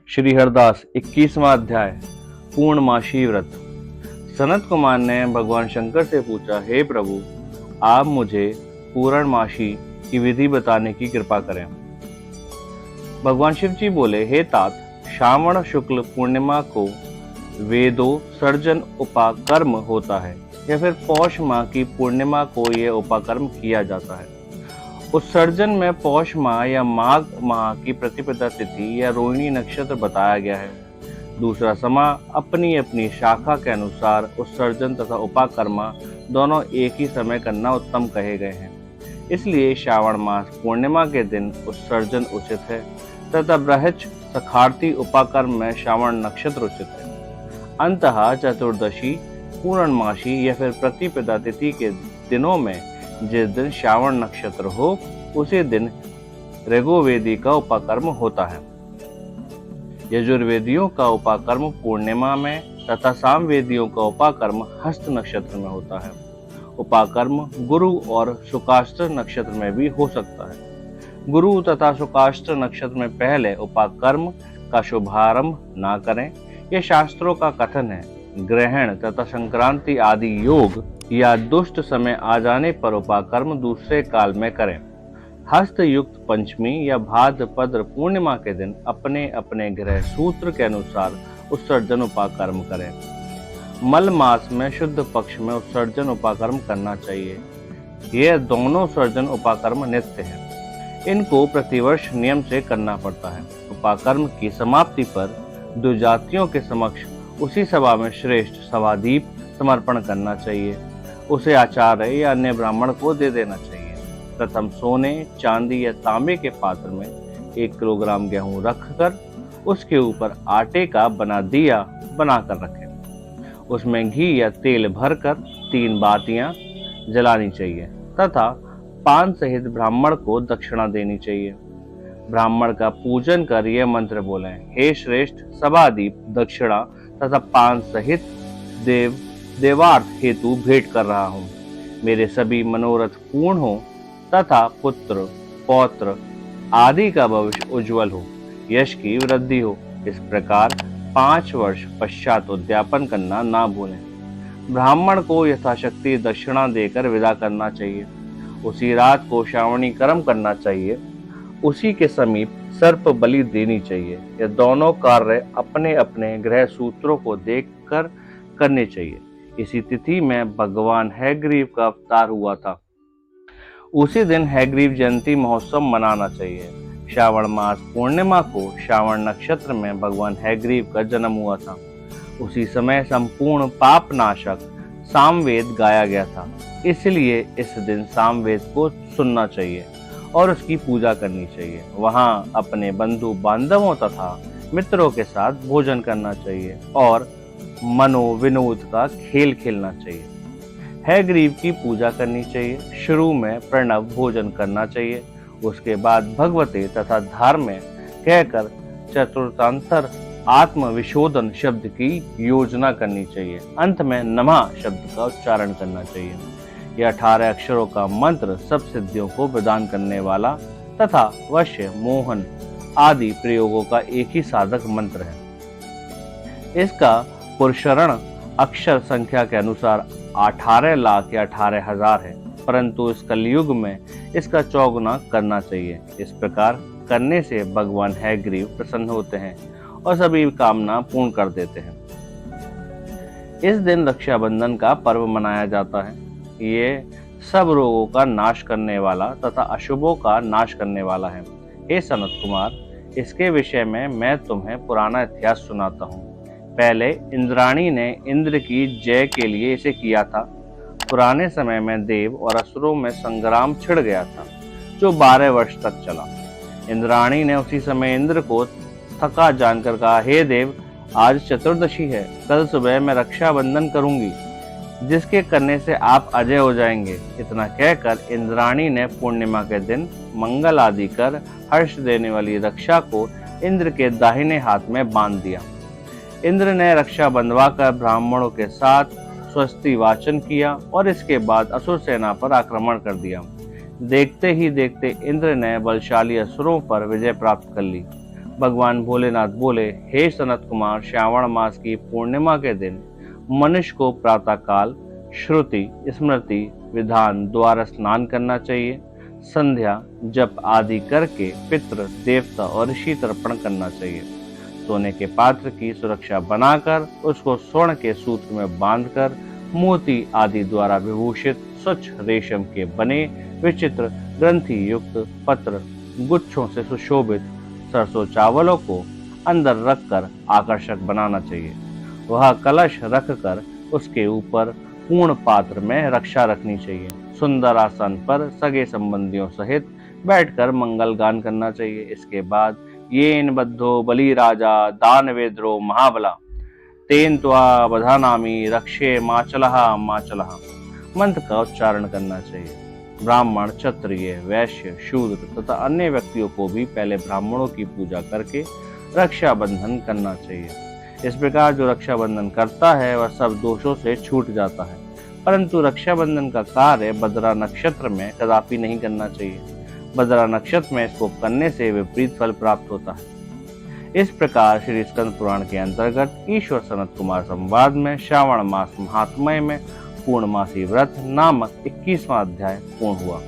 श्री हरदास 21वां अध्याय पूर्णमासी व्रत। सनत कुमार ने भगवान शंकर से पूछा, हे प्रभु, आप मुझे पूर्णमासी की विधि बताने की कृपा करें। भगवान शिव जी बोले, हे तात, श्रावण शुक्ल पूर्णिमा को वेदो सर्जन उपाकर्म होता है या फिर पौष माह की पूर्णिमा को यह उपाकर्म किया जाता है। उत्सर्जन में पौष माह या माघ माह की प्रतिपदा तिथि या रोहिणी नक्षत्र बताया गया है। दूसरा समय अपनी अपनी शाखा के अनुसार उत्सर्जन तथा उपाकर्मा दोनों एक ही समय करना उत्तम कहे गए हैं। इसलिए श्रावण मास पूर्णिमा के दिन उत्सर्जन उचित है तथा बृहच सखार्थी उपाकर्म में श्रावण नक्षत्र उचित है। अंततः चतुर्दशी, पूर्णमासी या फिर प्रतिपदा तिथि के दिनों में जिस दिन श्रावण नक्षत्र हो उसी दिन ऋग्वेदी का उपाकर्म होता है। यजुर्वेदियों का उपाकर्म पूर्णिमा में तथा सामवेदियों का उपाकर्म हस्त नक्षत्र में होता है। उपाकर्म गुरु और शुक्लाष्ट नक्षत्र में भी हो सकता है। गुरु तथा शुक्लाष्ट नक्षत्र में पहले उपाकर्म का शुभारंभ ना करें, यह शास्त्रों का कथन है। ग्रहण तथा संक्रांति आदि योग या दुष्ट समय आ जाने पर उपाकर्म दूसरे काल में करें। हस्त युक्त पंचमी या भाद्रपद पूर्णिमा के दिन अपने अपने ग्रह सूत्र के अनुसार उत्सर्जन उपाकर्म करें। मल मास में शुद्ध पक्ष में उत्सर्जन उपाकर्म करना चाहिए। यह दोनों उत्सर्जन उपाकर्म नित्य है। इनको प्रतिवर्ष नियम से करना पड़ता है। उपाकर्म की समाप्ति पर द्विजातियों के समक्ष उसी सभा में श्रेष्ठ सभादीप समर्पण करना चाहिए। उसे आचार्य या अन्य ब्राह्मण को दे देना चाहिए। प्रथम सोने, चांदी या तांबे के पात्र में 1 किलोग्राम गेहूं रखकर उसके ऊपर आटे का बना दिया बनाकर रखें। उसमें घी या तेल भरकर 3 बातियां जलानी चाहिए तथा पान सहित ब्राह्मण को दक्षिणा देनी चाहिए। ब्राह्मण का पूजन कर यह मंत्र बोलें, हे श्रेष्ठ सभादीप, दक्षिणा तथा पान सहित देवार्थ हेतु भेंट कर रहा हूँ। मेरे सभी मनोरथ पूर्ण हो तथा पुत्र पौत्र आदि का भविष्य उज्जवल हो, यश की वृद्धि हो। इस प्रकार 5 वर्ष पश्चात उद्यापन करना ना भूलें। ब्राह्मण को यथाशक्ति दक्षिणा देकर विदा करना चाहिए। उसी रात को श्रावणी कर्म करना चाहिए। उसी के समीप सर्प बलि देनी चाहिए। ये दोनों कार्य अपने अपने ग्रह सूत्रों को देखकर करने चाहिए। इसी तिथि में भगवान हैग्रीव का अवतार हुआ था। उसी दिन हैग्रीव जयंती महोत्सव मनाना चाहिए। श्रावण मास पूर्णिमा को श्रावण नक्षत्र में भगवान हैग्रीव का जन्म हुआ था। उसी समय संपूर्ण पाप नाशक सामवेद गाया गया था। इसलिए इस दिन सामवेद को सुनना चाहिए और उसकी पूजा करनी चाहिए। वहां अपने बंधु बांधवों तथा मित्रों के साथ भोजन करना चाहिए और मनोविनोद का खेल खेलना चाहिए। हैग्रीव की पूजा करनी चाहिए। शुरू में प्रणव भोजन करना चाहिए। उसके बाद भगवते तथा धार्म्य कहकर चतुर्थांतर आत्म विशोधन शब्द की योजना करनी चाहिए। अंत में नमः शब्द का उच्चारण करना चाहिए। यह 18 अक्षरों का मंत्र सब सिद्धियों को प्रदान करने वाला तथा वश्य, मोहन आदि प्रयोगों का एक ही साधक मंत्र है। इसका पुरुषरण अक्षर संख्या के अनुसार 18 लाख या 18,000 है, परंतु इस कलयुग में इसका चौगुना करना चाहिए। इस प्रकार करने से भगवान हैग्रीव प्रसन्न होते हैं और सभी कामना पूर्ण कर देते हैं। इस दिन रक्षाबंधन का पर्व मनाया जाता है। ये सब रोगों का नाश करने वाला तथा अशुभों का नाश करने वाला है। हे सनत कुमार, इसके विषय में मैं तुम्हें पुराना इतिहास सुनाता हूँ। पहले इंद्राणी ने इंद्र की जय के लिए इसे किया था। पुराने समय में देव और असुरों में संग्राम छिड़ गया था जो 12 वर्ष तक चला। इंद्राणी ने उसी समय इंद्र को थका जानकर कहा, हे देव, आज चतुर्दशी है। कल सुबह मैं रक्षाबंधन करूंगी, जिसके करने से आप अजय हो जाएंगे। इतना कहकर इंद्राणी ने पूर्णिमा के दिन मंगल आदि कर हर्ष देने वाली रक्षा को इंद्र के दाहिने हाथ में बांध दिया। इंद्र ने रक्षा बंधवाकर ब्राह्मणों के साथ स्वस्ति वाचन किया और इसके बाद असुर सेना पर आक्रमण कर दिया। देखते ही देखते इंद्र ने बलशाली असुरों पर विजय प्राप्त कर ली। भगवान भोलेनाथ बोले, हे सनत कुमार, श्रावण मास की पूर्णिमा के दिन मनुष्य को प्रातःकाल श्रुति स्मृति विधान द्वारा स्नान करना चाहिए। संध्या जप आदि करके पितृ देवता और ऋषि तर्पण करना चाहिए। सोने के पात्र की सुरक्षा बनाकर उसको स्वर्ण के सूत्र में बांधकर मोती आदि द्वारा विभूषित स्वच्छ रेशम के बने विचित्र ग्रंथि युक्त पत्र गुच्छों से सुशोभित सरसों चावलों को अंदर रखकर आकर्षक बनाना चाहिए। वह कलश रखकर उसके ऊपर पूर्ण पात्र में रक्षा रखनी चाहिए। सुंदर आसन पर सगे संबंधियों सहित बैठकर मंगल गान करना चाहिए। इसके बाद येन बद्धो बलि राजा दानवेद्रो महाबला तेन त्वा बधानामि रक्षे माचलः माचलः मंत्र का उच्चारण करना चाहिए। ब्राह्मण क्षत्रिय वैश्य शूद्र तथा अन्य व्यक्तियों को भी पहले ब्राह्मणों की पूजा करके रक्षाबंधन करना चाहिए। इस प्रकार जो रक्षाबंधन करता है वह सब दोषों से छूट जाता है। परंतु रक्षाबंधन का कार्य भद्रा नक्षत्र में कदापि नहीं करना चाहिए। भद्रा नक्षत्र में इसको करने से विपरीत फल प्राप्त होता है। इस प्रकार श्री स्कंद पुराण के अंतर्गत ईश्वर सनत कुमार संवाद में श्रावण मास महात्म्य में पूर्णमासी व्रत नामक 21वां अध्याय पूर्ण हुआ।